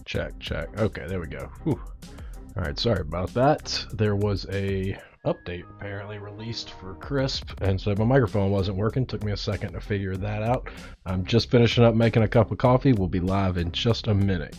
Check, check. Okay, there we go. Whew. All right, sorry about that. There was a update apparently released for Crisp, and so my microphone wasn't working. Took me a second to figure that out. I'm just finishing up making a cup of coffee. We'll be live in just a minute.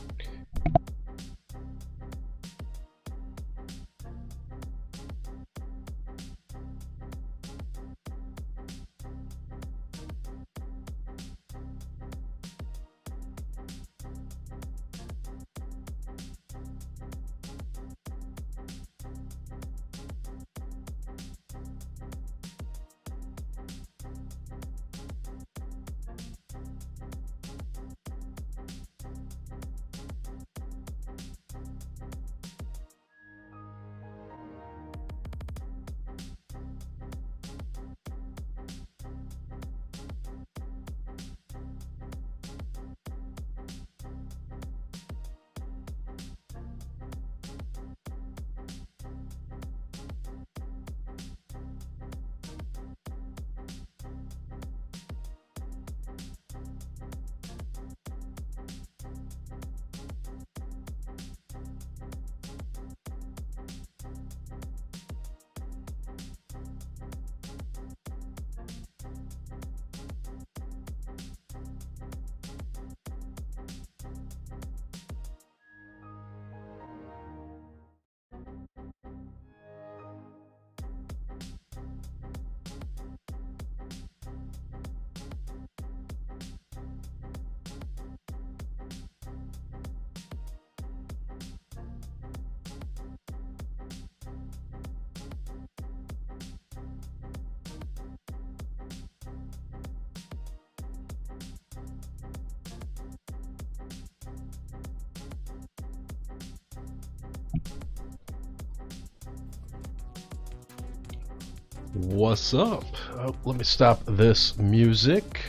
What's up? Oh, let me stop this music.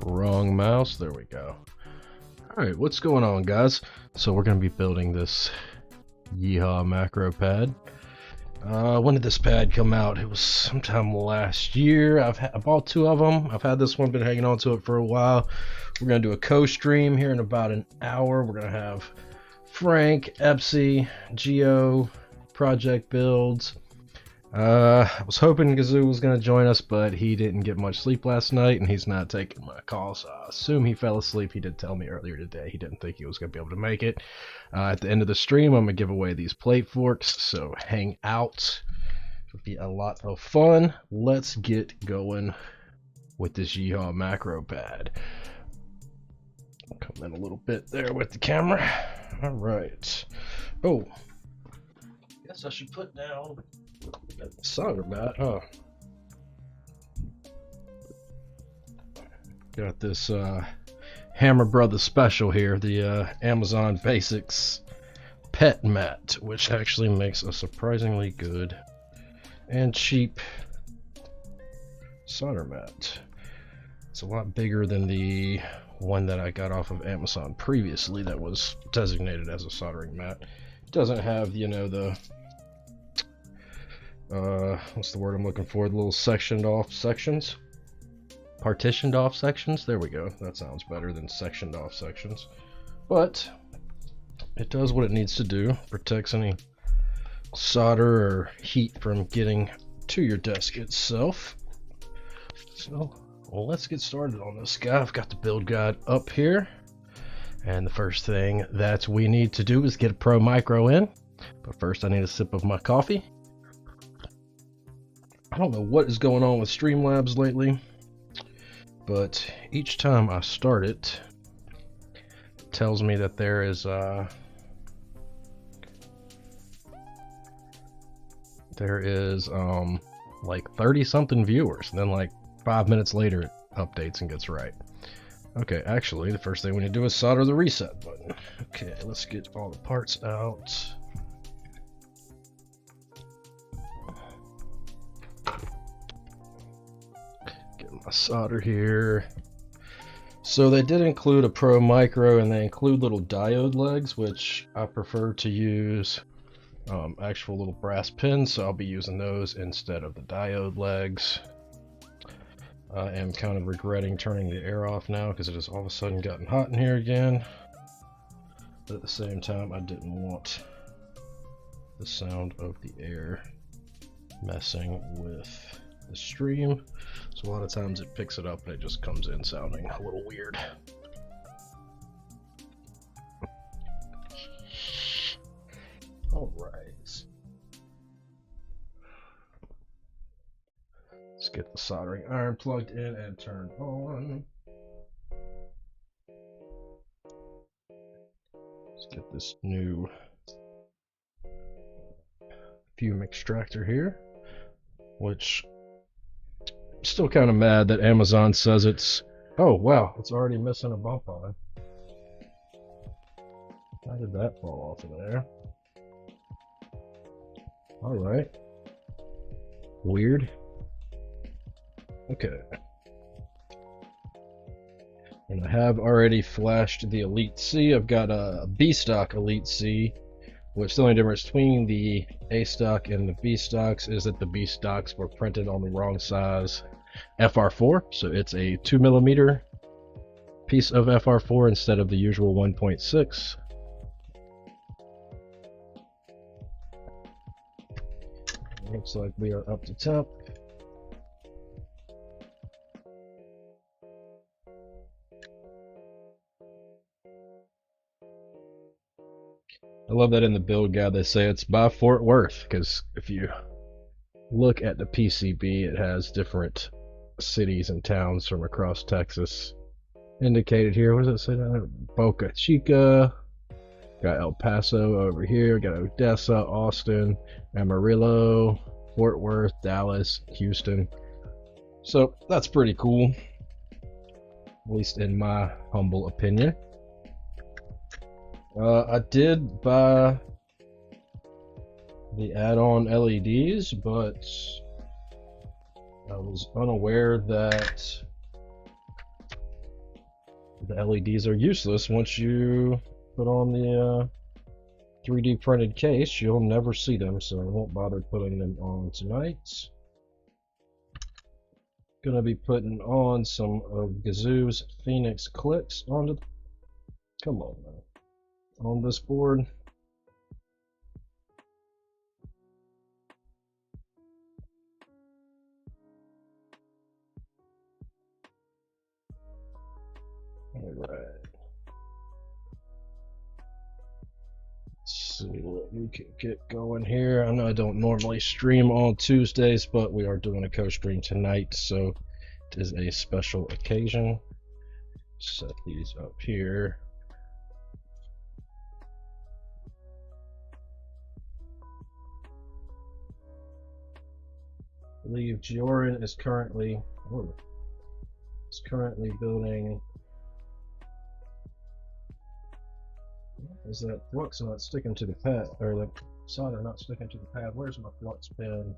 Wrong mouse. There we go. Alright, what's going on, guys? So we're going to be building this Yeehaw Macro Pad. When did this pad come out? It was sometime last year. I bought two of them. I've had this one, been hanging on to it for a while. We're going to do a co-stream here in about an hour. We're going to have Frank, Epsy, Geo, Project Builds. I was hoping Gazzew was going to join us, but he didn't get much sleep last night, and he's not taking my call, so I assume he fell asleep. He did tell me earlier today he didn't think he was going to be able to make it. At the end of the stream, I'm going to give away these plate forks, so hang out. It'll be a lot of fun. Let's get going with this Yeehaw Macro Pad. Come in a little bit there with the camera. All right. Oh, guess I should put down solder mat, huh? Got this Hammer Brothers special here, the Amazon Basics pet mat, which actually makes a surprisingly good and cheap solder mat. It's a lot bigger than the one that I got off of Amazon previously that was designated as a soldering mat. It doesn't have, you know, the what's the word I'm looking for? The little sectioned off sections? Partitioned off sections? There we go. That sounds better than sectioned off sections. But it does what it needs to do. Protects any solder or heat from getting to your desk itself. So, well, let's get started on this guy. I've got the build guide up here. And the first thing that we need to do is get a Pro Micro in. But first I need a sip of my coffee. I don't know what is going on with Streamlabs lately, but each time I start it, it tells me that there is like 30 something viewers, and then like 5 minutes later it updates and gets right. Okay, actually the first thing we need to do is solder the reset button. Okay, let's get all the parts out. My solder here. So they did include a Pro Micro, and they include little diode legs, which I prefer to use actual little brass pins, so I'll be using those instead of the diode legs. I am kind of regretting turning the air off now because it has all of a sudden gotten hot in here again. But at the same time, I didn't want the sound of the air messing with the stream. So a lot of times it picks it up and it just comes in sounding a little weird. All right. Let's get the soldering iron plugged in and turned on. Let's get this new fume extractor here, which I'm still kind of mad that Amazon says it's, oh wow, it's already missing a bump on it. How did that fall off of there? All right. Weird. Okay. And I have already flashed the Elite C. I've got a B stock Elite C, which the only difference between the A stock and the B stocks is that the B stocks were printed on the wrong size FR4, so it's a 2mm piece of FR4 instead of the usual 1.6. Looks like we are up to temp. I love that in the build guide they say it's by Fort Worth, because if you look at the PCB, it has different cities and towns from across Texas indicated here. What does it say down there? Boca Chica, got El Paso over here, got Odessa, Austin, Amarillo, Fort Worth, Dallas, Houston. So that's pretty cool, at least in my humble opinion. I did buy the add-on LEDs, but I was unaware that the LEDs are useless. Once you put on the 3D printed case, you'll never see them, so I won't bother putting them on tonight. Gonna be putting on some of Gazzew's Pheonix Clicks onto, come on now, on this board. Alright. Let's see what we can get going here. I know I don't normally stream on Tuesdays, but we are doing a co-stream tonight, so it is a special occasion. Set these up here. I believe Joran is currently building. Is that flux not sticking to the pad, or the solder not sticking to the pad? Where's my flux pin?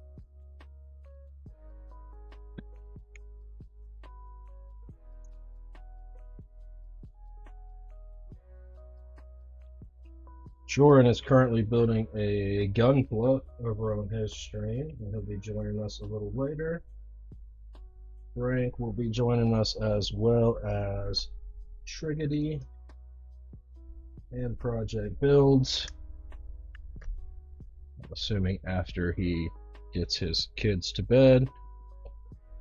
Joran is currently building a gunpla over on his stream, and he'll be joining us a little later. Frank will be joining us, as well as Trigedy and Project Builds. I'm assuming after he gets his kids to bed.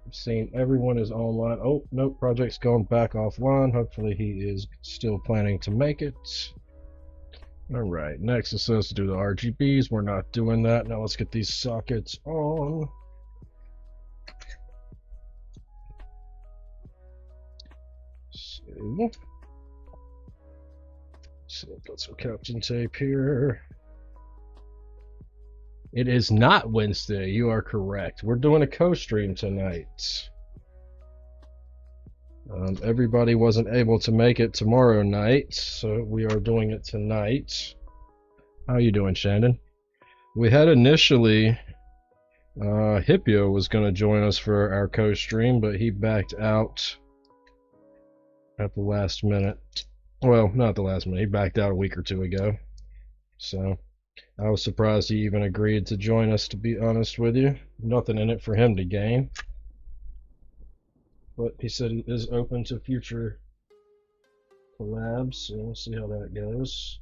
I've seen everyone is online. Oh, nope, Project's gone back offline. Hopefully he is still planning to make it. Alright, next it says to do the RGBs. We're not doing that. Now let's get these sockets on. So got some Captain tape here. It is not Wednesday, you are correct. We're doing a co-stream tonight. Everybody wasn't able to make it tomorrow night, so we are doing it tonight. How you doing, Shannon? We had initially Hippio was going to join us for our co-stream, but he backed out at the last minute. Well, not the last minute. He backed out a week or two ago. So I was surprised he even agreed to join us, to be honest with you. Nothing in it for him to gain. But he said he is open to future collabs, so we'll see how that goes.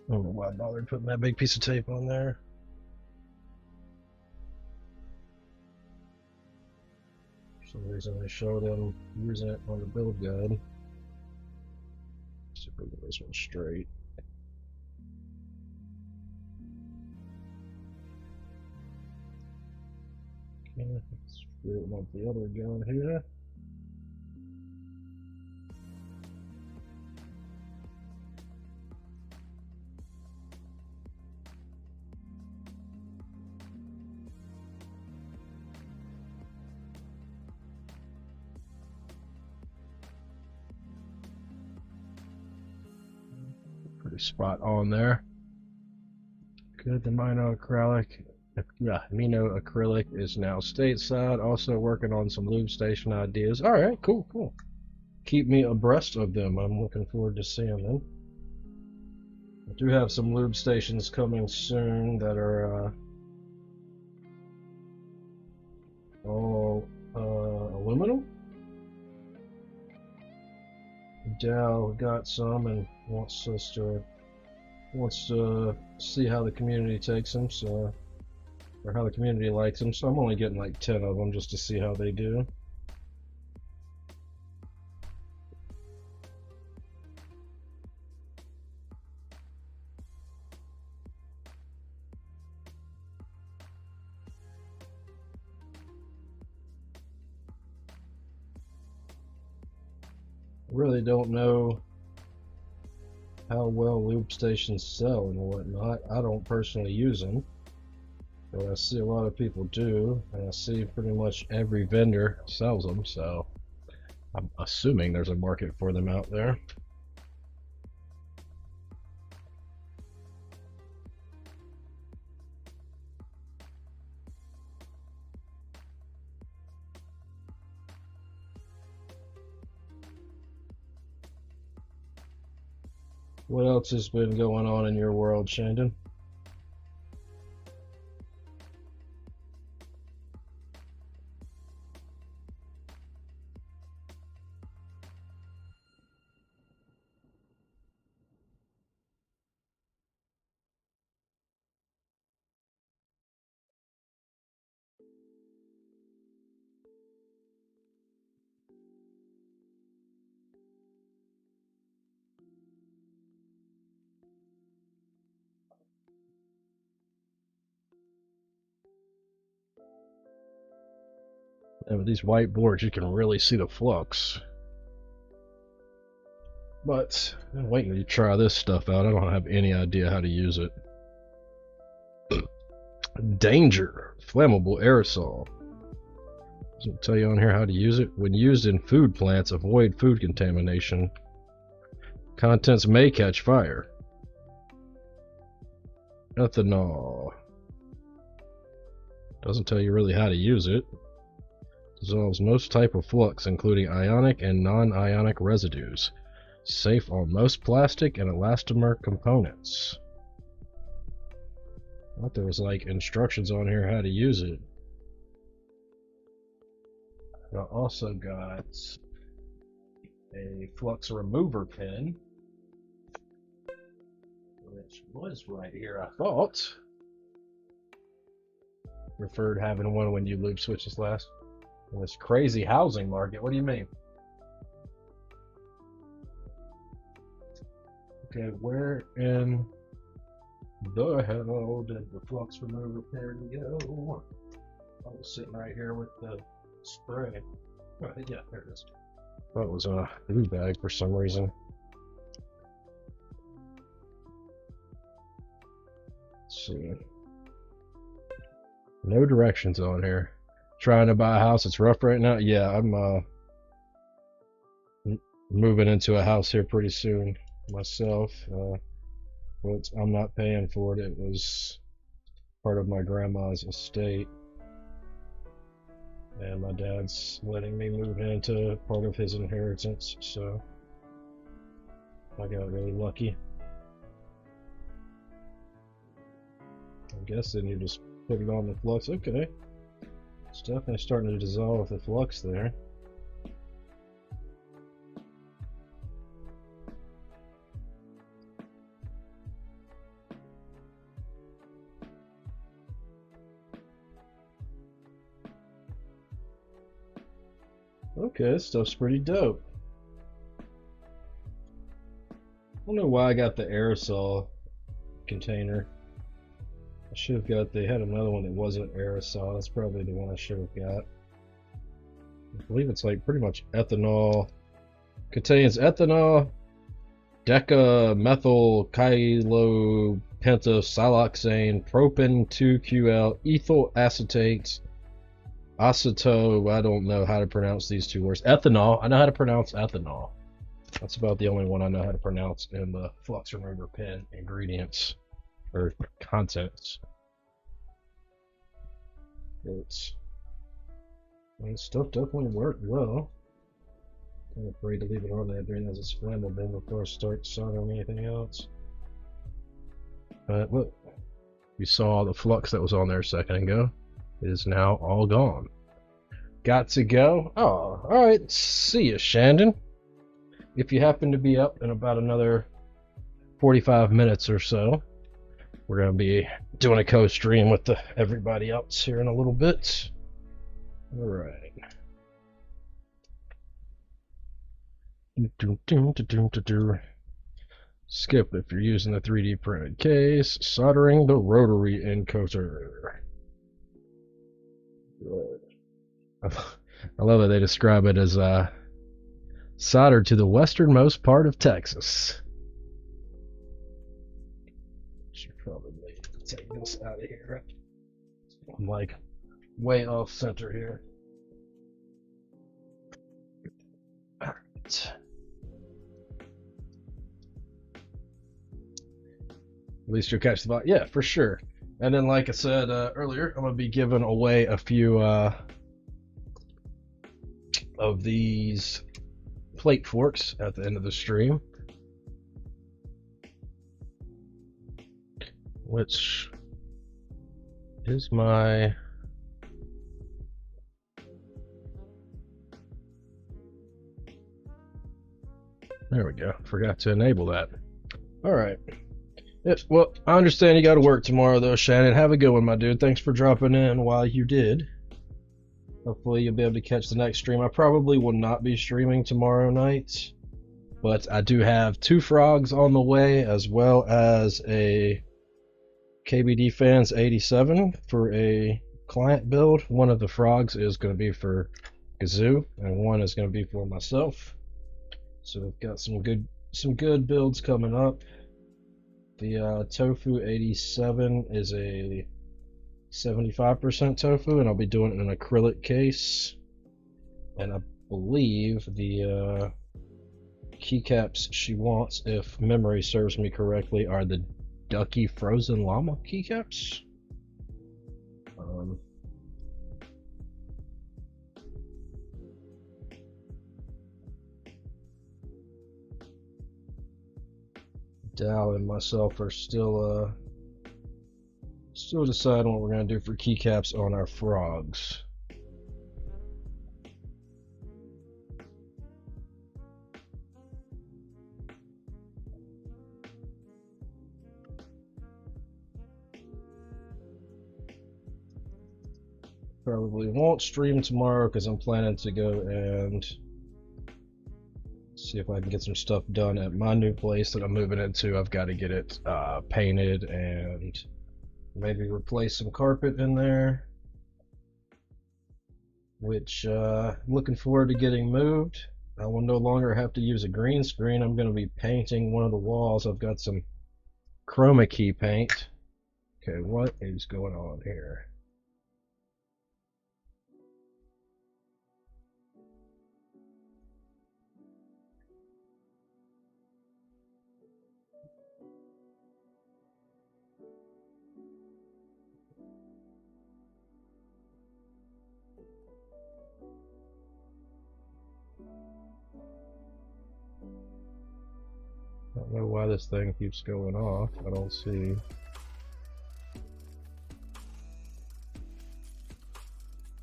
I don't know why I bothered putting that big piece of tape on there. For some reason they showed them using it on the build guide. See if we can get this one straight. Okay, let's straighten up the other gun here. Pretty spot on there. Good, the amino acrylic is now stateside. Also working on some lube station ideas. All right, cool, cool. Keep me abreast of them. I'm looking forward to seeing them. I do have some lube stations coming soon that are all aluminum. Dow got some and wants to see how the community takes them, so, or how the community likes them. So I'm only getting like 10 of them just to see how they do. Really don't know how well lube stations sell and whatnot. I don't personally use them, but I see a lot of people do, and I see pretty much every vendor sells them, so I'm assuming there's a market for them out there. What else has been going on in your world, Shandon? And with these white boards, you can really see the flux. But I'm waiting to try this stuff out. I don't have any idea how to use it. Danger, flammable aerosol. Doesn't tell you on here how to use it. When used in food plants, avoid food contamination. Contents may catch fire. Ethanol. Doesn't tell you really how to use it. Dissolves most type of flux, including ionic and non-ionic residues. Safe on most plastic and elastomer components. I thought there was like instructions on here how to use it. I also got a flux remover pen, which was right here, I thought. Preferred having one when you lube switches last. In this crazy housing market, what do you mean? Okay, where in the hell did the flux remover pen go? I was sitting right here with the spray. Oh, yeah, there it is. Thought it was a blue bag for some reason. Let's see. No directions on here. Trying to buy a house. It's rough right now. Yeah, I'm moving into a house here pretty soon myself. But I'm not paying for it. It was part of my grandma's estate, and my dad's letting me move into part of his inheritance, so I got really lucky. I guess then you just put it on the flux. Okay, it's definitely starting to dissolve the flux there. Okay, this stuff's pretty dope. I don't know why I got the aerosol container. I should have got, they had another one that wasn't aerosol. That's probably the one I should have got. I believe it's like pretty much ethanol. Contains ethanol, decamethyl chylopentasiloxane, propane 2QL, ethyl acetate, aceto. I don't know how to pronounce these two words. Ethanol. I know how to pronounce ethanol. That's about the only one I know how to pronounce in the flux remover pen ingredients or contents. Stuff definitely worked well. I'm afraid to leave it on there during as it's flammable before I start soldering anything else. But look, you saw the flux that was on there a second ago. It is now all gone. Got to go. Oh, alright. See ya, Shandon. If you happen to be up in about another 45 minutes or so, we're going to be doing a co-stream with everybody else here in a little bit. Alright. Skip if you're using the 3D printed case. Soldering the rotary encoder. I love it. They describe it as soldered to the westernmost part of Texas. Should probably take this out of here. I'm like way off center here. Alright. At least you'll catch the vibe. Yeah, for sure. And then, like I said earlier, I'm going to be giving away a few of these plate forks at the end of the stream. Which is my... There we go. Forgot to enable that. Alright. Yes, well, I understand you got to work tomorrow, though, Shannon. Have a good one, my dude. Thanks for dropping in while you did. Hopefully you'll be able to catch the next stream. I probably will not be streaming tomorrow night, but I do have 2 frogs on the way, as well as a KBD Fans 87 for a client build. One of the frogs is going to be for Gazzew, and one is going to be for myself. So we've got some good builds coming up. The Tofu 87 is a 75% tofu, and I'll be doing it in an acrylic case. And I believe the keycaps she wants, if memory serves me correctly, are the Ducky Frozen Llama keycaps. Dal and myself are still deciding what we're going to do for keycaps on our frogs. Probably won't stream tomorrow because I'm planning to go and see if I can get some stuff done at my new place that I'm moving into. I've got to get it painted and maybe replace some carpet in there, which I'm looking forward to getting moved. I will no longer have to use a green screen. I'm going to be painting one of the walls. I've got some chroma key paint. Okay, what is going on here? I don't know why this thing keeps going off. I don't see.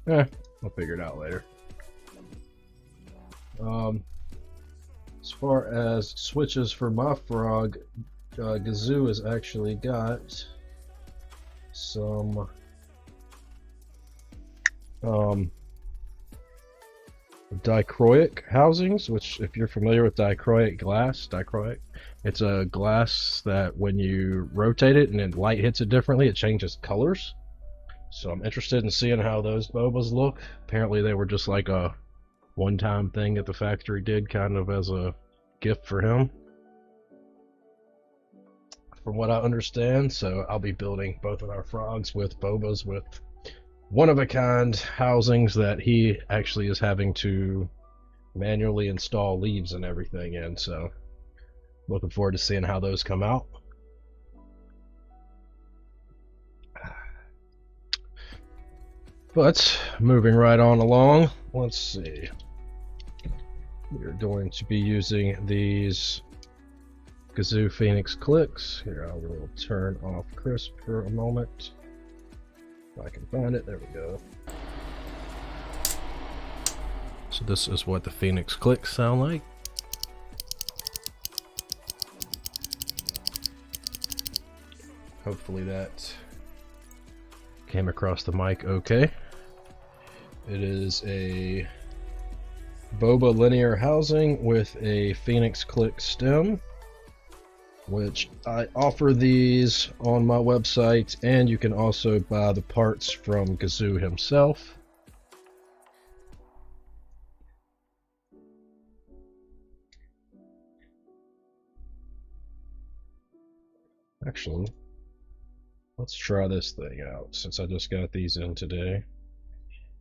I'll figure it out later. As far as switches for my frog, Gazzew has actually got some dichroic housings, which if you're familiar with dichroic, it's a glass that when you rotate it and then light hits it differently, it changes colors. So I'm interested in seeing how those bobas look. Apparently they were just like a one-time thing that the factory did kind of as a gift for him, from what I understand. So I'll be building both of our frogs with bobas with one-of-a-kind housings that he actually is having to manually install leaves and everything in. So looking forward to seeing how those come out. But moving right on along, let's see. We're going to be using these Gazzew Pheonix Clicks. Here, I will turn off crisp for a moment. If I can find it, there we go. So this is what the Pheonix Clicks sound like. Hopefully that came across the mic okay. It is a boba linear housing with a Pheonix Click stem, which I offer these on my website, and you can also buy the parts from Gazzew himself. Actually, let's try this thing out since I just got these in today.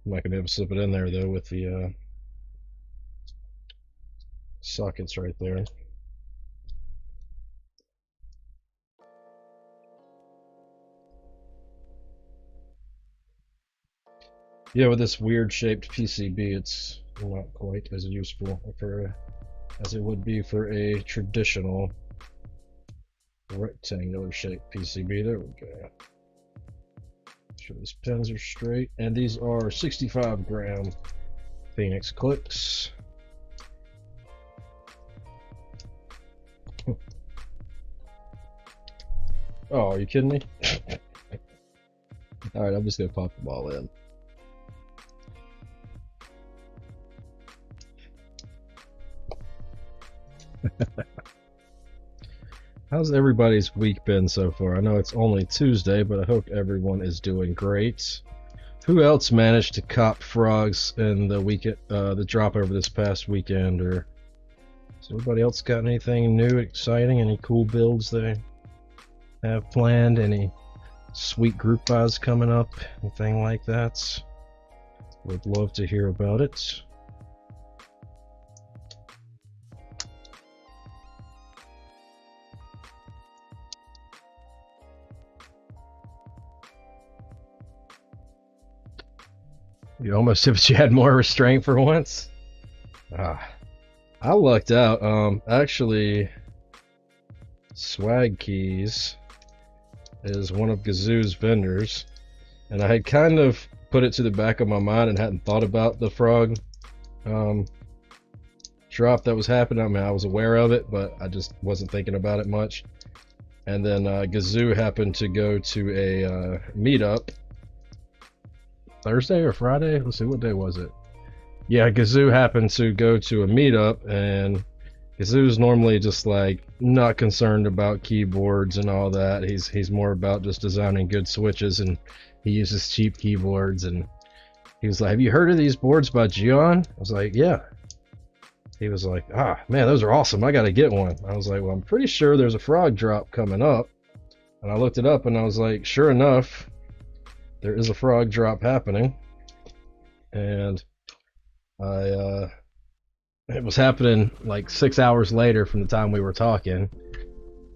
I'm not going to be able to slip it in there though with the sockets right there. Yeah, with this weird shaped PCB, it's not quite as useful for as it would be for a traditional rectangular shaped PCB. There we go. Make sure these pins are straight, and these are 65 gram Pheonix Clicks. Oh, are you kidding me? Alright, I'm just gonna pop them all in. How's everybody's week been so far? I know it's only Tuesday, but I hope everyone is doing great. Who else managed to cop frogs in the weekend, the drop over this past weekend? Or has everybody else got anything new, exciting? Any cool builds they have planned? Any sweet group buys coming up? Anything like that? Would love to hear about it. You almost if you had more restraint for once. I lucked out. Actually, Swag Keys is one of Gazzew's vendors, and I had kind of put it to the back of my mind and hadn't thought about the frog drop that was happening. I mean, I was aware of it, but I just wasn't thinking about it much. And then Gazzew happened to go to a meetup Thursday or Friday. Let's see, what day was it? Yeah, Gazzew happened to go to a meetup, and Gazzew's normally just like not concerned about keyboards and all that. He's more about just designing good switches, and he uses cheap keyboards. And he was like, "Have you heard of these boards by Gion?" I was like, "Yeah." He was like, "Ah, man, those are awesome. I gotta get one." I was like, "Well, I'm pretty sure there's a frog drop coming up." And I looked it up, and I was like, sure enough, there is a frog drop happening. And it was happening like 6 hours later from the time we were talking.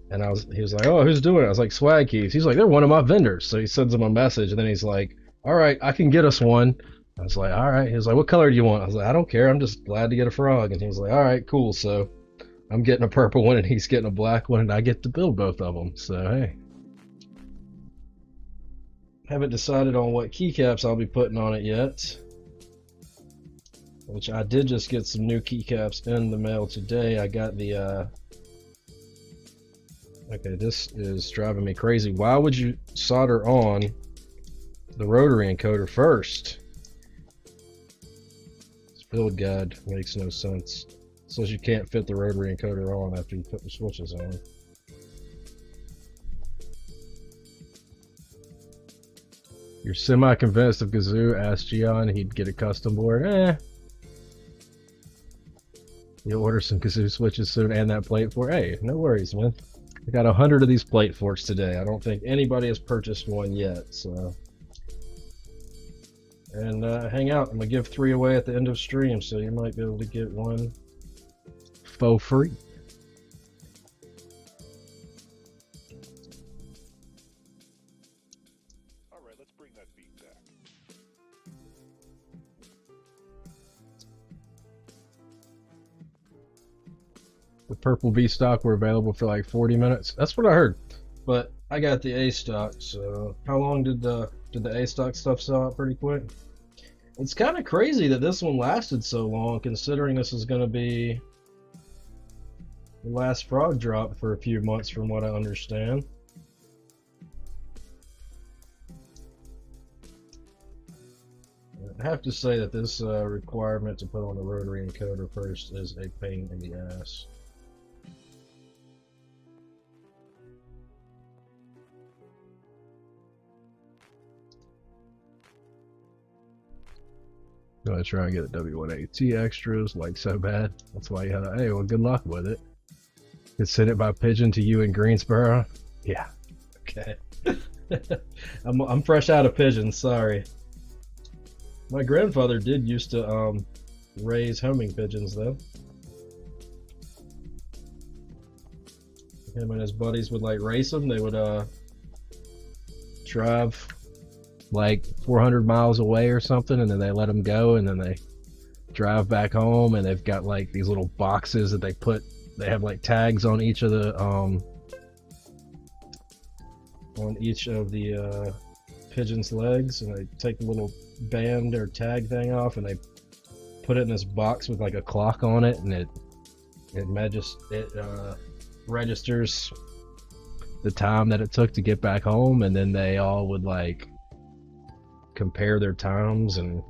And he was like, "Oh, who's doing it?" I was like, "Swag Keys." He's like, "They're one of my vendors." So he sends him a message, and then he's like, "All right, I can get us one." I was like, "All right." He was like, "What color do you want?" I was like, "I don't care. I'm just glad to get a frog." And he was like, "All right, cool." So I'm getting a purple one, and he's getting a black one, and I get to build both of them. So hey. Haven't decided on what keycaps I'll be putting on it yet, which I did just get some new keycaps in the mail today. I got the okay, this is driving me crazy. Why would you solder on the rotary encoder first? build guide makes no sense. It says you can't fit the rotary encoder on after you put the switches on. You're semi-convinced if Gazzew asked Gian he'd get a custom board. You'll order some Gazzew switches soon and that plate for. Hey, no worries, man. I got 100 of these plate forks today. I don't think anybody has purchased one yet, so. And hang out. I'm gonna give 3 away at the end of stream, so you might be able to get one for free. All right, let's bring that beat back. The purple V stock were available for like 40 minutes. That's what I heard. But I got the A stock, so how long did the A stock stuff sell out? Pretty quick. It's kind of crazy that this one lasted so long, considering this is going to be the last frog drop for a few months, from what I understand. I have to say that this requirement to put on the rotary encoder first is a pain in the ass. Gonna try and get the W1AT extras like so bad. That's why you had hey, well, good luck with it. Could send it by pigeon to you in Greensboro. Yeah. Okay. I'm fresh out of pigeons. Sorry. My grandfather did used to raise homing pigeons though. Him and his buddies would like race them. They would drive like 400 miles away or something, and then they let them go, and then they drive back home, and they've got like these little boxes that they have like tags on each of the pigeon's legs, and they take the little band or tag thing off, and they put it in this box with like a clock on it, and it registers the time that it took to get back home, and then they all would like compare their times and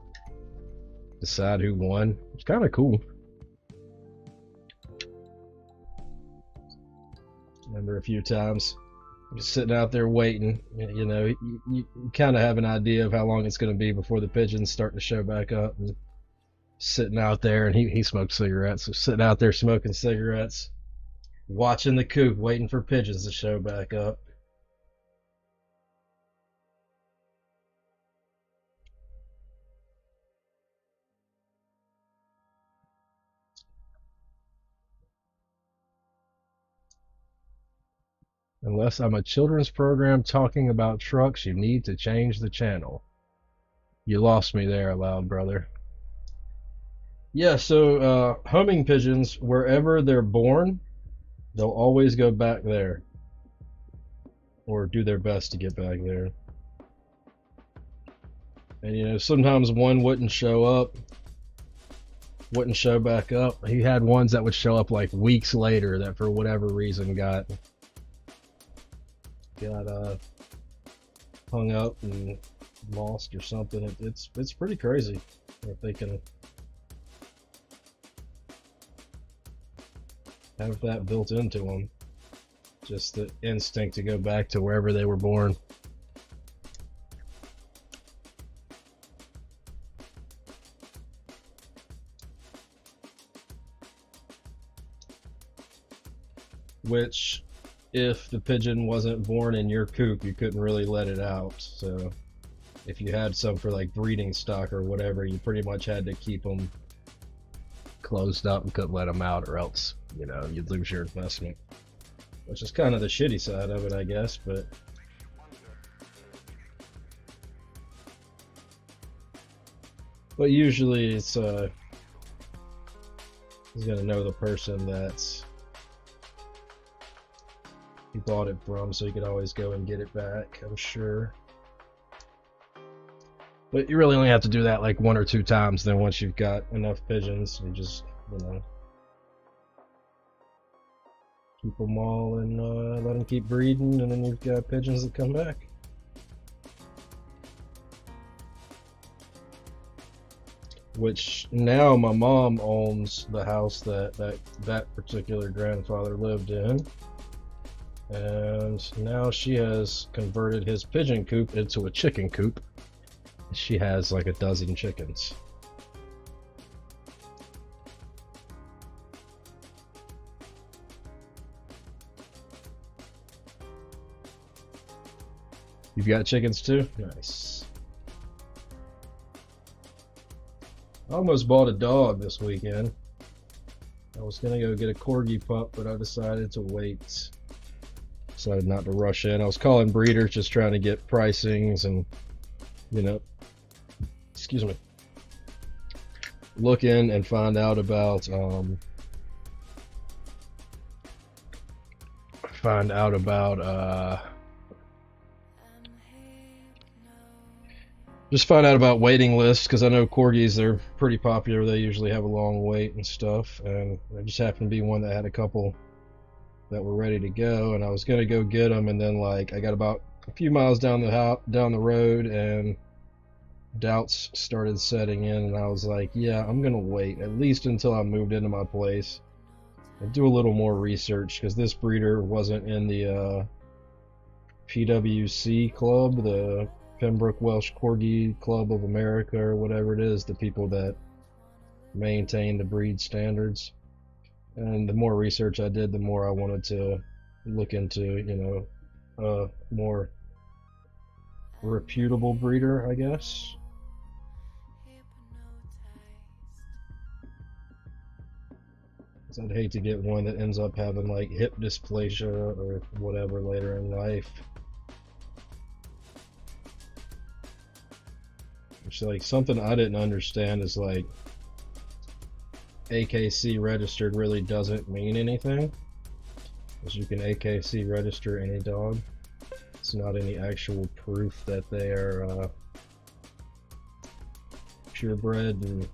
decide who won. It's kind of cool. Remember a few times just sitting out there waiting, you know, you kind of have an idea of how long it's going to be before the pigeons start to show back up, and sitting out there, and he smoked cigarettes, so sitting out there smoking cigarettes, watching the coop, waiting for pigeons to show back up. Unless I'm a children's program talking about trucks, you need to change the channel. You lost me there, loud brother. Yeah, so homing pigeons, wherever they're born, they'll always go back there, or do their best to get back there. And you know, sometimes one wouldn't show back up. He had ones that would show up like weeks later that for whatever reason got hung up and lost or something. It's pretty crazy if they can have that built into them, just the instinct to go back to wherever they were born. Which, if the pigeon wasn't born in your coop, you couldn't really let it out. So if you had some for like breeding stock or whatever, you pretty much had to keep them closed up and couldn't let them out, or else, you know, you'd lose your investment. Which is kind of the shitty side of it, I guess, but usually it's he's gonna know the person that's he bought it from, so you could always go and get it back, I'm sure. But you really only have to do that like 1 or 2 times. Then once you've got enough pigeons, you just, you know, keep them all and let them keep breeding, and then you've got pigeons that come back. which now my mom owns the house that particular grandfather lived in. And now she has converted his pigeon coop into a chicken coop. She has like a dozen chickens. You've got chickens too? Nice. I almost bought a dog this weekend. I was gonna go get a corgi pup, but I decided to wait. Decided not to rush in. I was calling breeders, just trying to get pricings and, you know, excuse me, look in and find out about just find out about waiting lists, because I know corgis, they're pretty popular. They usually have a long wait and stuff, and there just happened to be one that had a couple that were ready to go, and I was gonna go get them, and then like I got about a few miles down the road, and doubts started setting in, and I was like, yeah, I'm gonna wait at least until I moved into my place and do a little more research, because this breeder wasn't in the PWC club, the Pembroke Welsh Corgi Club of America, or whatever it is, the people that maintain the breed standards. And the more research I did, the more I wanted to look into, you know, a more reputable breeder, I guess. I'd hate to get one that ends up having like hip dysplasia or whatever later in life. Which, like, something I didn't understand is like AKC registered really doesn't mean anything, because you can AKC register any dog. It's not any actual proof that they are purebred and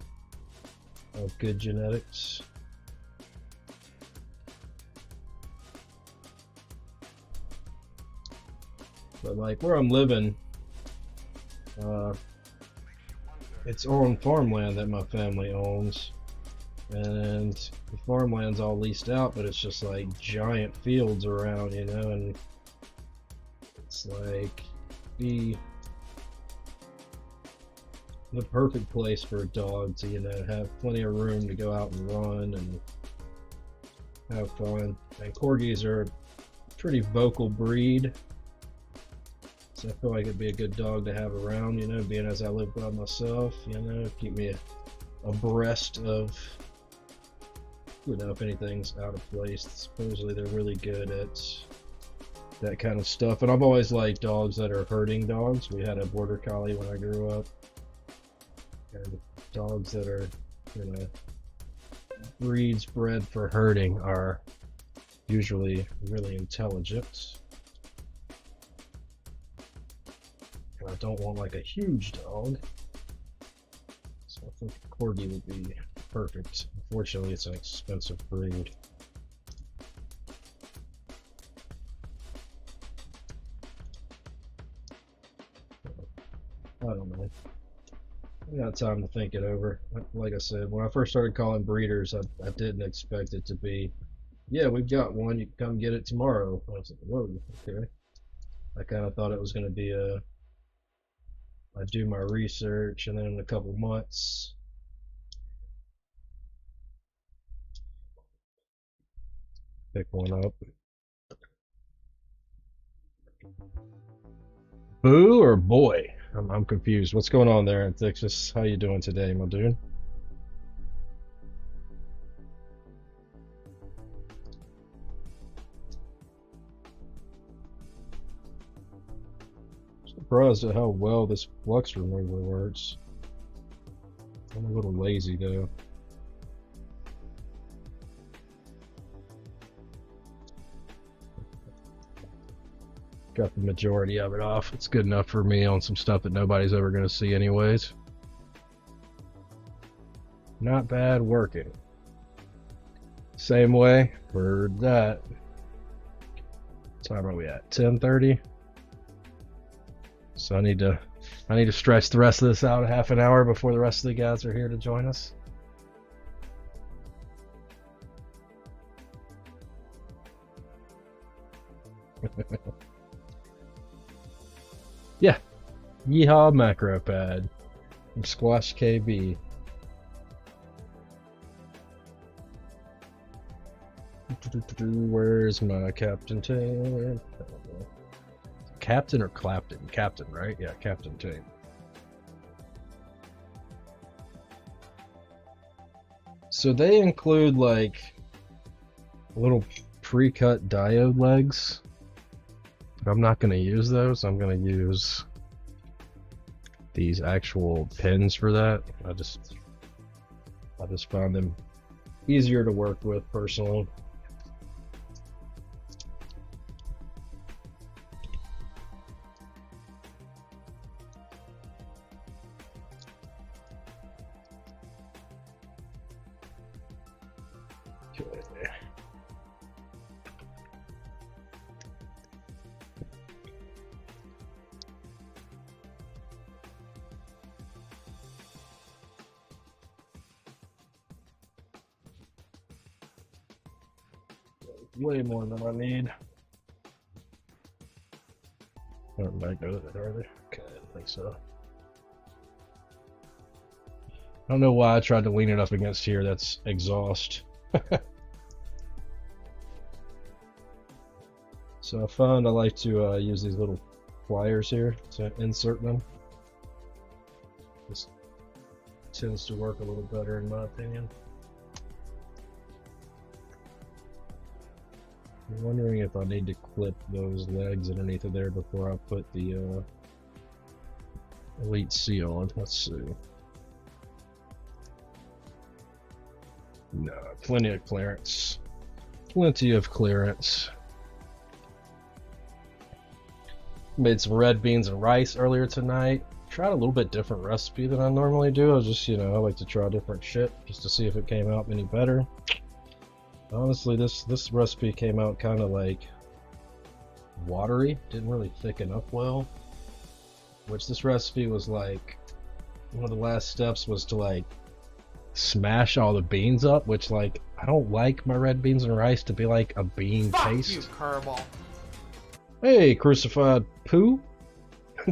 of good genetics. But like where I'm living, it's on farmland that my family owns, and the farmland's all leased out, but it's just like giant fields around, you know, and it's like the perfect place for a dog to, you know, have plenty of room to go out and run and have fun. And corgis are a pretty vocal breed, so I feel like it'd be a good dog to have around, you know, being as I live by myself, you know, keep me abreast of, you know, if anything's out of place. Supposedly they're really good at that kind of stuff, and I've always liked dogs that are herding dogs. We had a border collie when I grew up, and dogs that are, you know, breeds bred for herding are usually really intelligent. And I don't want like a huge dog, so I think a corgi would be perfect. Unfortunately, it's an expensive breed. I don't know. I got time to think it over. Like I said, when I first started calling breeders, I didn't expect it to be, yeah, we've got one, you can come get it tomorrow. I was like, whoa, okay. I kind of thought it was going to be I do my research, and then in a couple months, pick one up. Boo or boy? I'm confused. What's going on there in Texas? How you doing today, my dude? Surprised at how well this flux remover works. I'm a little lazy though. Got the majority of it off. It's good enough for me on some stuff that nobody's ever going to see anyways. Not bad working. Same way, heard that. What time are we at? 10:30? So I need to I need to stretch the rest of this out a half an hour before the rest of the guys are here to join us. Yeah, Yeehaw Macro Pad from Squash KB. Where's my captain team? Captain or Clapton? Captain, right? Yeah, captain team. So they include like little pre-cut diode legs. I'm not going to use those. I'm going to use these actual pins for that. I just find them easier to work with personally. Way more than I need. Aren't back there, are they? Okay, I don't think so. I don't know why I tried to lean it up against here. That's exhaust. So I found I like to use these little pliers here to insert them. This tends to work a little better in my opinion. I'm wondering if I need to clip those legs underneath of there before I put the Elite C on. Let's see. No, plenty of clearance. Plenty of clearance. Made some red beans and rice earlier tonight. Tried a little bit different recipe than I normally do. I was just, I like to try different shit just to see if it came out any better. Honestly, this recipe came out kind of like watery. Didn't really thicken up well. Which this recipe was like, one of the last steps was to like smash all the beans up, which like, I don't like my red beans and rice to be like a bean paste. You, Kerbal. Hey, Crucified Poo.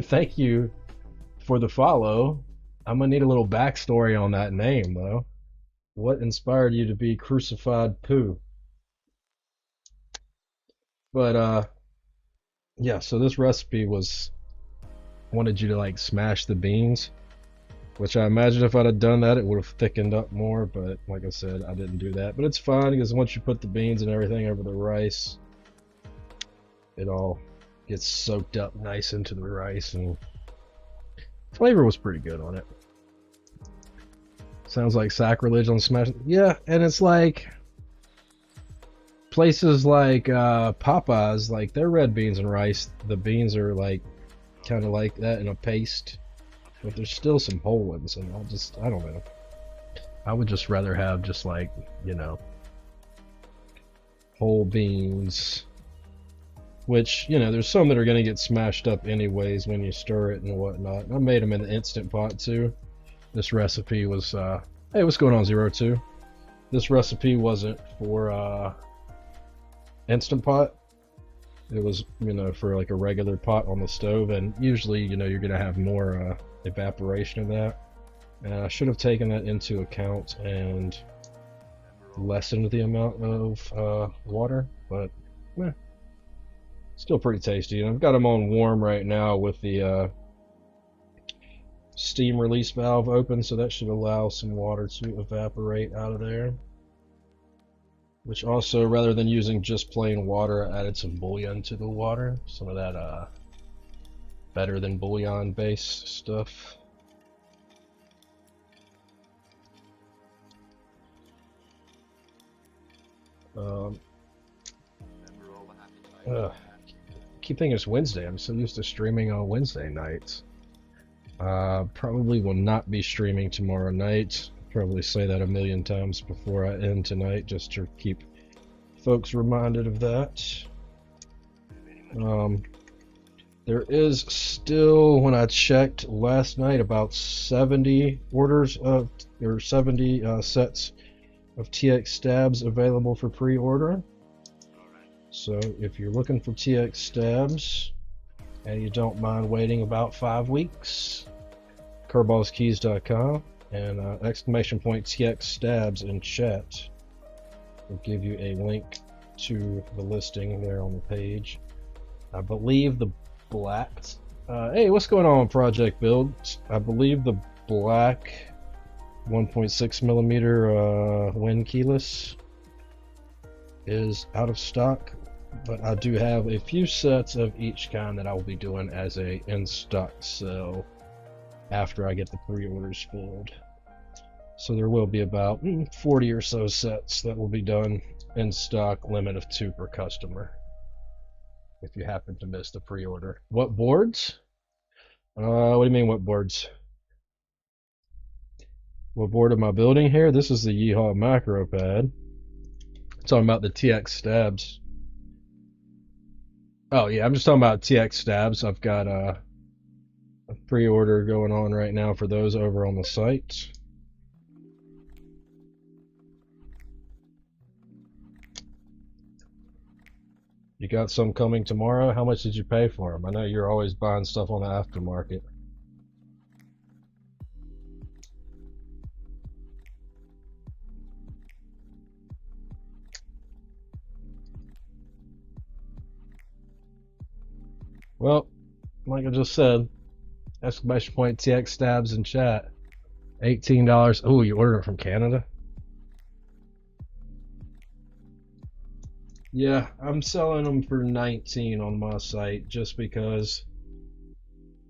Thank you for the follow. I'm gonna need a little backstory on that name though. What inspired you to be Crucified Poo? But yeah, so this recipe wanted you to like smash the beans, which I imagine if I'd have done that it would have thickened up more, but like I said, I didn't do that. But it's fine because once you put the beans and everything over the rice, it all gets soaked up nice into the rice, and flavor was pretty good on it. Sounds like sacrilege on Smash. Yeah, and it's like places like Popeyes, like their red beans and rice, the beans are like kind of like that in a paste, but there's still some whole ones, and I don't know. I would just rather have just like, whole beans, which, there's some that are going to get smashed up anyways when you stir it and whatnot. I made them in the Instant Pot too. This recipe was, hey, what's going on, 02? This recipe wasn't for Instant Pot. It was, for like a regular pot on the stove, and usually, you're going to have more evaporation of that. And I should have taken that into account and lessened the amount of water, but still pretty tasty. And I've got them on warm right now with the steam release valve open, so that should allow some water to evaporate out of there. Which also, rather than using just plain water, I added some bouillon to the water. Some of that better than bouillon based stuff. Keep thinking it's Wednesday. I'm so used to streaming on Wednesday nights. Probably will not be streaming tomorrow night. Probably say that a million times before I end tonight, just to keep folks reminded of that. There is still, when I checked last night, about 70 orders of, or 70 sets of TX stabs available for pre-order. So if you're looking for TX stabs and you don't mind waiting about 5 weeks, Kerballskeys.com and exclamation point TX stabs in chat will give you a link to the listing there on the page. I believe the black, hey, what's going on, Project Build? I believe the black 1.6 millimeter wind keyless is out of stock, but I do have a few sets of each kind that I will be doing as a in-stock sale after I get the pre-orders filled. So there will be about 40 or so sets that will be done in stock, limit of 2 per customer, if you happen to miss the pre-order. What boards? What do you mean, what boards? What board am I building here? This is the Yeehaw Macro Pad. I'm talking about the TX stabs. Oh yeah, I'm just talking about TX stabs. I've got a pre-order going on right now for those over on the site. You got some coming tomorrow? How much did you pay for them? I know you're always buying stuff on the aftermarket. Well, like I just said, exclamation point TX stabs in chat. $18. Oh, you ordered it from Canada? Yeah, I'm selling them for 19 on my site just because,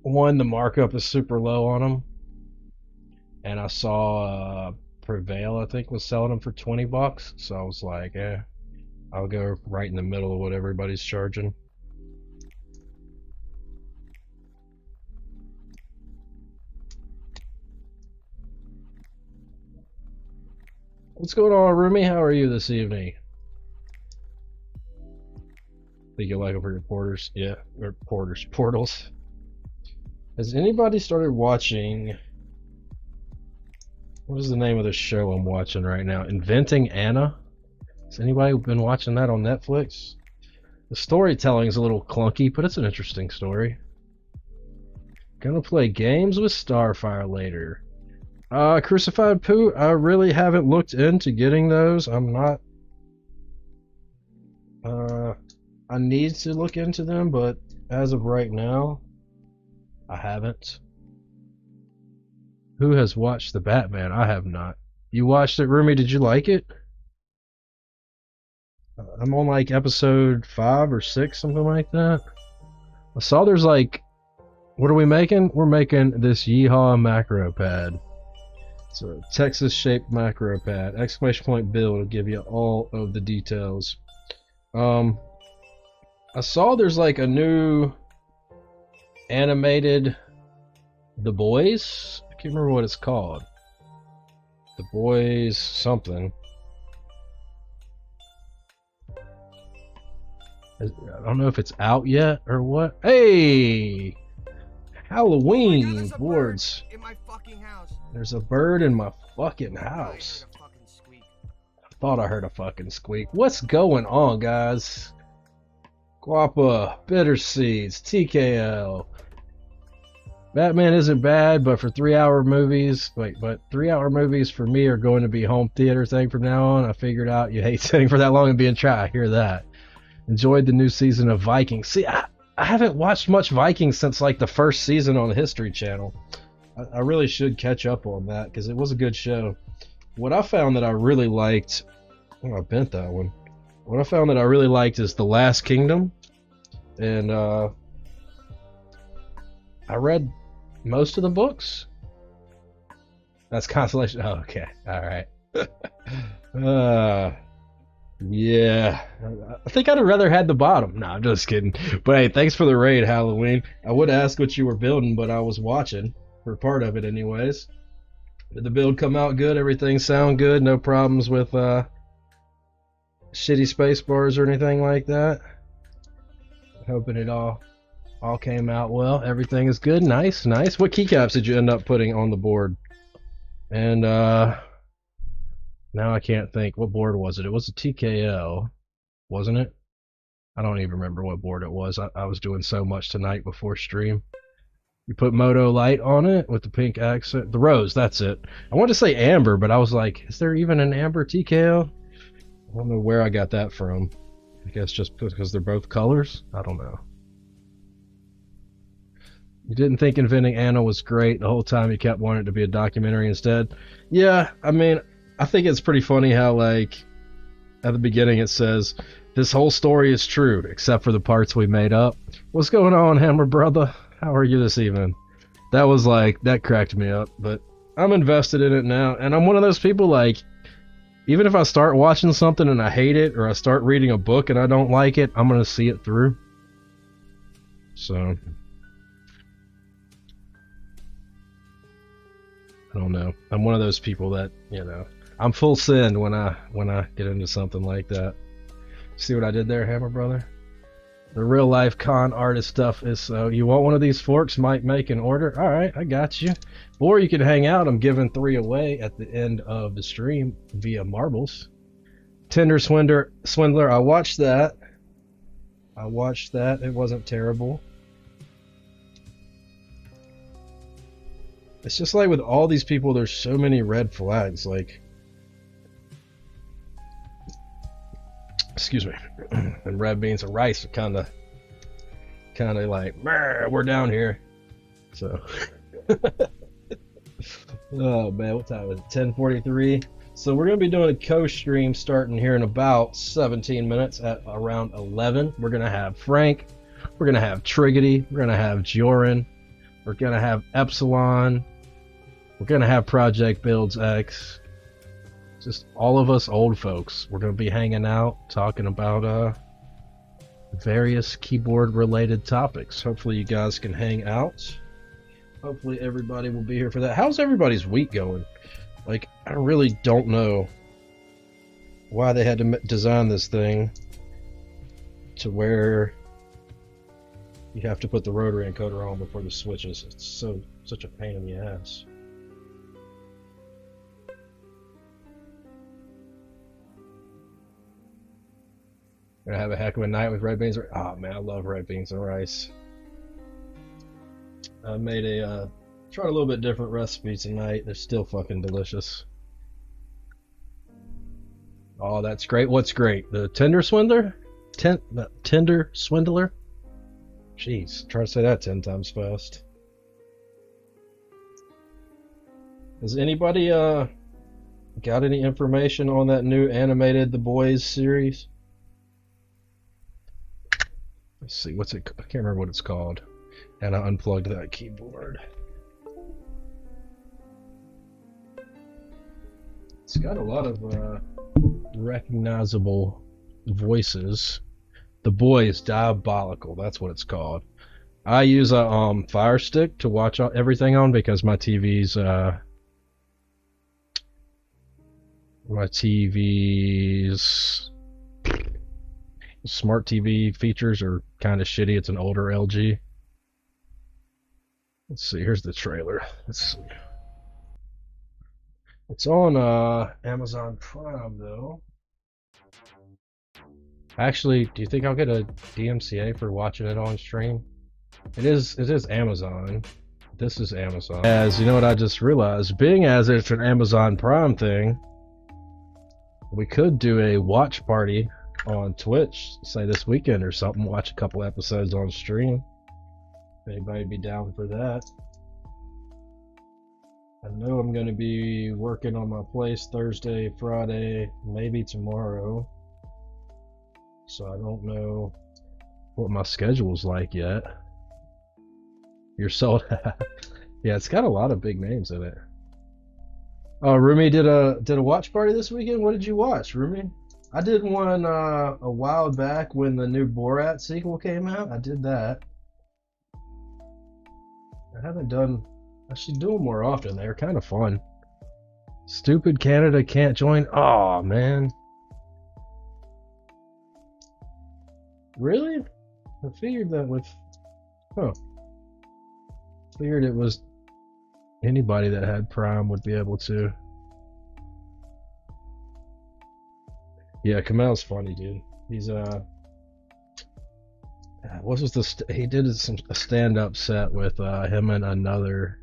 one, the markup is super low on them, and I saw Prevail, I think, was selling them for 20 bucks, so I was like, I'll go right in the middle of what everybody's charging. What's going on, Rumi? How are you this evening? Think you like over your porters? Yeah, or portals. Has anybody started watching, what is the name of the show I'm watching right now? Inventing Anna? Has anybody been watching that on Netflix? The storytelling is a little clunky, but it's an interesting story. Gonna play games with Starfire later. Crucified Poo, I really haven't looked into getting those. I'm not, I need to look into them, but as of right now, I haven't. Who has watched the Batman? I have not. You watched it, Rumi? Did you like it? I'm on like episode 5 or 6, something like that. I saw there's like, what are we making? We're making this Yeehaw Macro Pad. It's a Texas-shaped macro pad. Exclamation point build will give you all of the details. I saw there's like a new animated The Boys. I can't remember what it's called. The Boys something. I don't know if it's out yet or what. Hey! Halloween boards. In my fucking house. There's a bird in my fucking house. I thought I heard a fucking squeak. What's going on, guys? Guapa, Bitter Seeds, TKL. Batman isn't bad, but for 3-hour movies, but 3-hour movies for me are going to be home theater thing from now on. I figured out you hate sitting for that long and being shy. I hear that. Enjoyed the new season of Vikings. See, I haven't watched much Vikings since like the first season on the History Channel. I really should catch up on that because it was a good show. What I found that I really liked, oh, I bent that one. What I found that I really liked is The Last Kingdom, and I read most of the books. That's Constellation. Oh, okay, all right. Yeah, I think I'd have rather had the bottom. No, I'm just kidding. But hey, thanks for the raid, Halloween. I would ask what you were building, but I was watching for part of it anyways. Did the build come out good? Everything sound good? No problems with shitty space bars or anything like that? Hoping it all All came out well. Everything is good. Nice, nice. What keycaps did you end up putting on the board? And now I can't think. What board was it? It was a TKL, wasn't it? I don't even remember what board it was. I was doing so much tonight before stream. You put Moto Light on it with the pink accent. The rose, that's it. I wanted to say amber, but I was like, is there even an amber TKL? I don't know where I got that from. I guess just because they're both colors? I don't know. You didn't think Inventing Anna was great the whole time you kept wanting it to be a documentary instead? Yeah, I mean, I think it's pretty funny how, like, at the beginning it says, this whole story is true, except for the parts we made up. What's going on, Hammer Brother? How are you this evening? That was like, that cracked me up, but I'm invested in it now, and I'm one of those people, like, even if I start watching something and I hate it, or I start reading a book and I don't like it, I'm gonna see it through. So, I don't know. I'm one of those people that, you know, I'm full send when I get into something like that. See what I did there, Hammer Brother? The real life con artist stuff is, so you want one of these forks, might make an order. Alright, I got you. Or you can hang out. I'm giving 3 away at the end of the stream via marbles. Tinder Swindler, I watched that. It wasn't terrible. It's just like with all these people, there's so many red flags, like, excuse me, and red beans and rice are kind of like, we're down here. So, oh man, what time is it? 10:43. So we're gonna be doing a co-stream starting here in about 17 minutes at around 11. We're gonna have Frank, we're gonna have Triggity, we're gonna have Joran, we're gonna have Epsilon, we're gonna have Project Builds X. Just all of us old folks. We're going to be hanging out, talking about various keyboard related topics. Hopefully you guys can hang out. Hopefully everybody will be here for that. How's everybody's week going? Like, I really don't know why they had to design this thing to where you have to put the rotary encoder on before the switches. It's such a pain in the ass. Gonna have a heck of a night with red beans. Oh man, I love red beans and rice. I made tried a little bit different recipe tonight. They're still fucking delicious. Oh, that's great. What's great? The Tinder Swindler? Tinder Swindler? Jeez, try to say that 10 times fast. Has anybody got any information on that new animated The Boys series? Let's see, what's it? I can't remember what it's called. And I unplugged that keyboard. It's got a lot of recognizable voices. The Boys Diabolical, that's what it's called. I use a Fire Stick to watch everything on because my TV's smart TV features are kind of shitty. It's an older LG. Let's see, here's the trailer. Let's see. It's on Amazon Prime though. Actually, do you think I'll get a DMCA for watching it on stream? It is Amazon. This is Amazon. As you know what I just realized, being as it's an Amazon Prime thing, we could do a watch party on Twitch, say this weekend or something, watch a couple episodes on stream. If anybody be down for that. I know I'm going to be working on my place Thursday, Friday, maybe tomorrow. So I don't know what my schedule's like yet. You're sold. Yeah, it's got a lot of big names in it. Oh, Rumi did a watch party this weekend? What did you watch, Rumi? I did one a while back when the new Borat sequel came out. I did that. I should do them more often. They're kind of fun. Stupid Canada can't join. Oh man. Really? I figured that with Huh. Figured it was anybody that had Prime would be able to. Yeah, Kamel's funny, dude. He's what was he did a stand-up set with him and another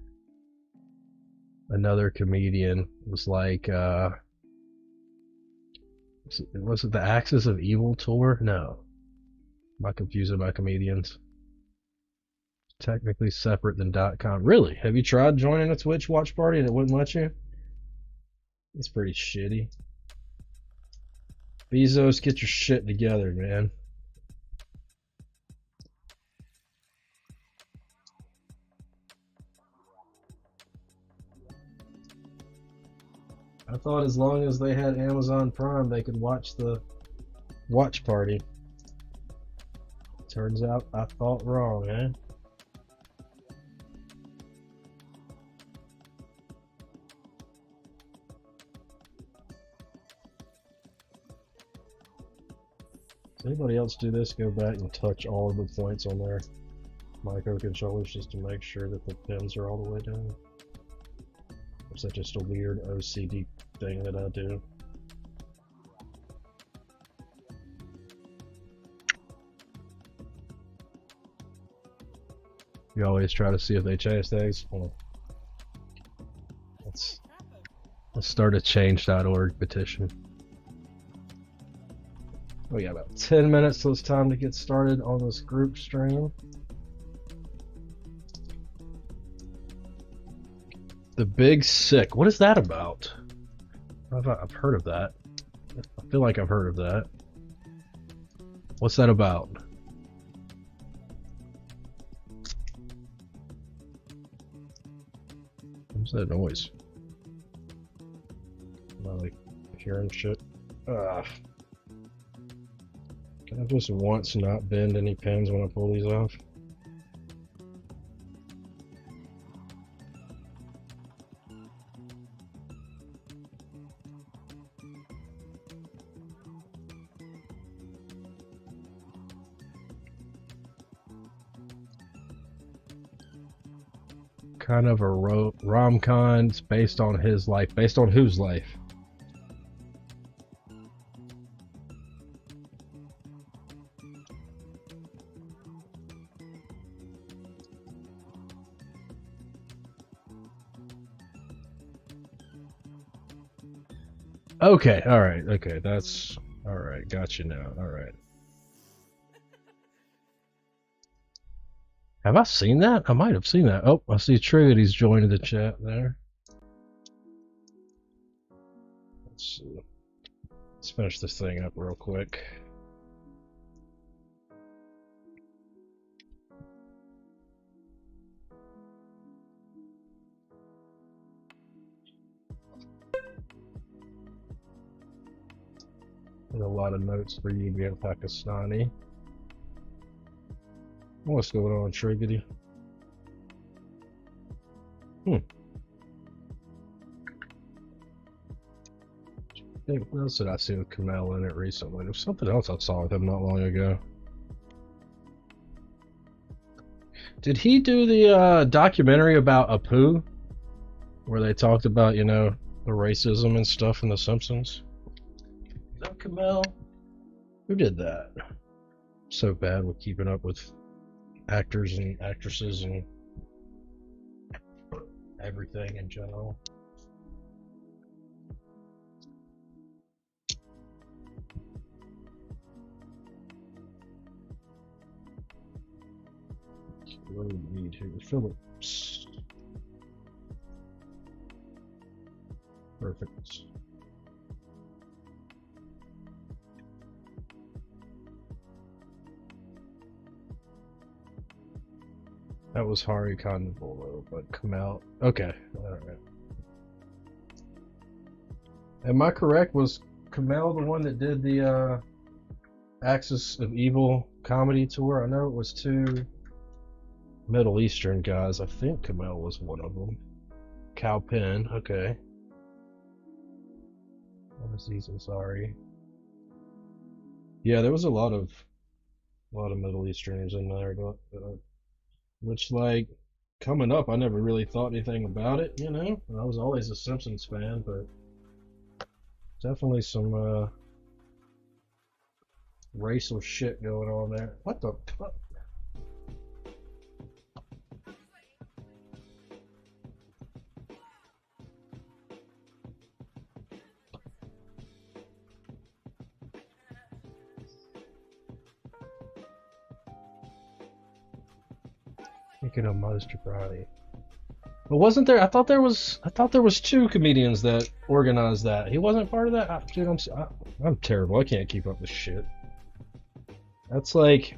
comedian. It was like was it the Axis of Evil tour? No, am I confusing my comedians? Technically separate than .com. Really? Have you tried joining a Twitch watch party and it wouldn't let you? It's pretty shitty. Bezos, get your shit together, man. I thought as long as they had Amazon Prime, they could watch the watch party. Turns out I thought wrong, man. Does anybody else do this? Go back and touch all of the points on their microcontrollers just to make sure that the pins are all the way down. Or is that just a weird OCD thing that I do? You always try to see if they change things. Well, let's start a change.org petition. We got about 10 minutes till it's time to get started on this group stream. The Big Sick. What is that about? I've heard of that. I feel like I've heard of that. What's that about? What's that noise? Am I like hearing shit? Can I just once not bend any pins when I pull these off? Kind of a rom-com based on his life. Based on whose life? Okay, alright, okay, that's... Alright, got you now, alright. Have I seen that? I might have seen that. Oh, I see Trinity's joining the chat there. Let's see. Let's finish this thing up real quick. And a lot of notes for you being Pakistani. What's going on, Trigity? What else did I see with Kamel in it recently? There was something else I saw with him not long ago. Did he do the documentary about Apu? Where they talked about, you know, the racism and stuff in The Simpsons? Is that Kamel? Who did that? So bad with keeping up with actors and actresses and everything in general. What do we need here? Phillips. Perfect. That was Hari Kondabolu, but Kamel. Okay, alright. Am I correct? Was Kamel the one that did the Axis of Evil comedy tour? I know it was two Middle Eastern guys. I think Kamel was one of them. Cal Penn, okay. Aziz Ansari. Yeah, there was a lot of Middle Easterners in there, but which like coming up, I never really thought anything about it. You know, I was always a Simpsons fan, but definitely some racial shit going on there. What the fuck? Thinking of Monster Brownie. But wasn't there? I thought there was two comedians that organized that. He wasn't part of that. Dude, I'm terrible. I can't keep up with shit. That's like,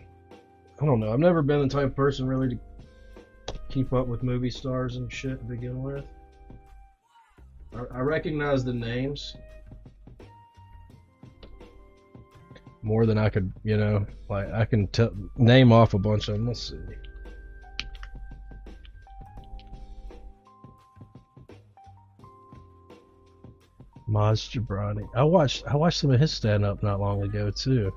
I don't know. I've never been the type of person really to keep up with movie stars and shit to begin with. I recognize the names more than I could, you know. Like I can name off a bunch of them. Let's see. Maz Jobrani. I watched some of his stand up not long ago too.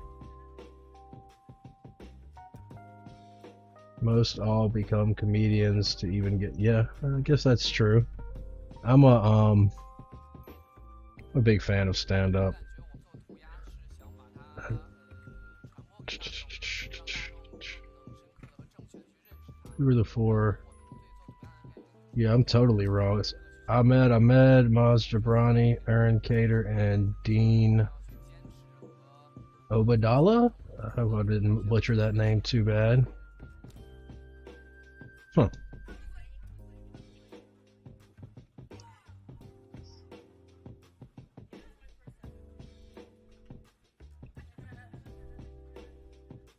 Most all become comedians to even get, yeah, I guess that's true. I'm a big fan of stand up. Who were the four? Yeah, I'm totally wrong. It's Ahmed, Maz Jobrani, Aaron Cater, and Dean Obadala. I hope I didn't butcher that name too bad. Huh.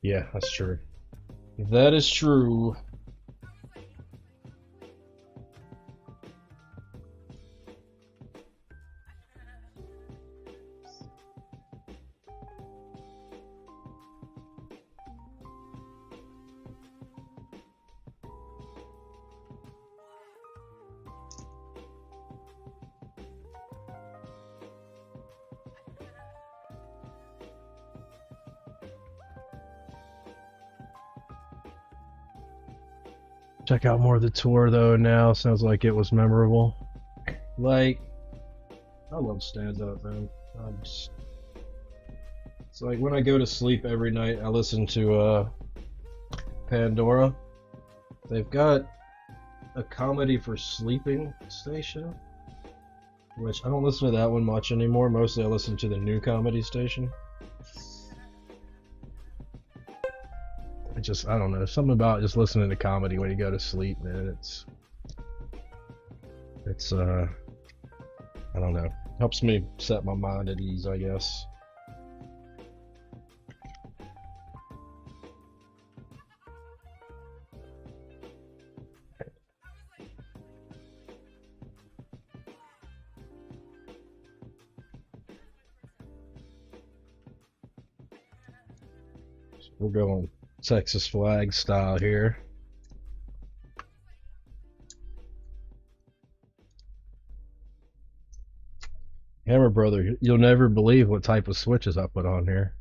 Yeah, that's true. That is true. Check out more of the tour though now. Sounds like it was memorable. Like, I love stand up, man. It's like when I go to sleep every night, I listen to Pandora. They've got a comedy for sleeping station, which I don't listen to that one much anymore. Mostly I listen to the new comedy station. I don't know, something about just listening to comedy when you go to sleep, man. It's I don't know, helps me set my mind at ease, I guess. So we're going Texas flag style here. Hammer Brother, you'll never believe what type of switches I put on here.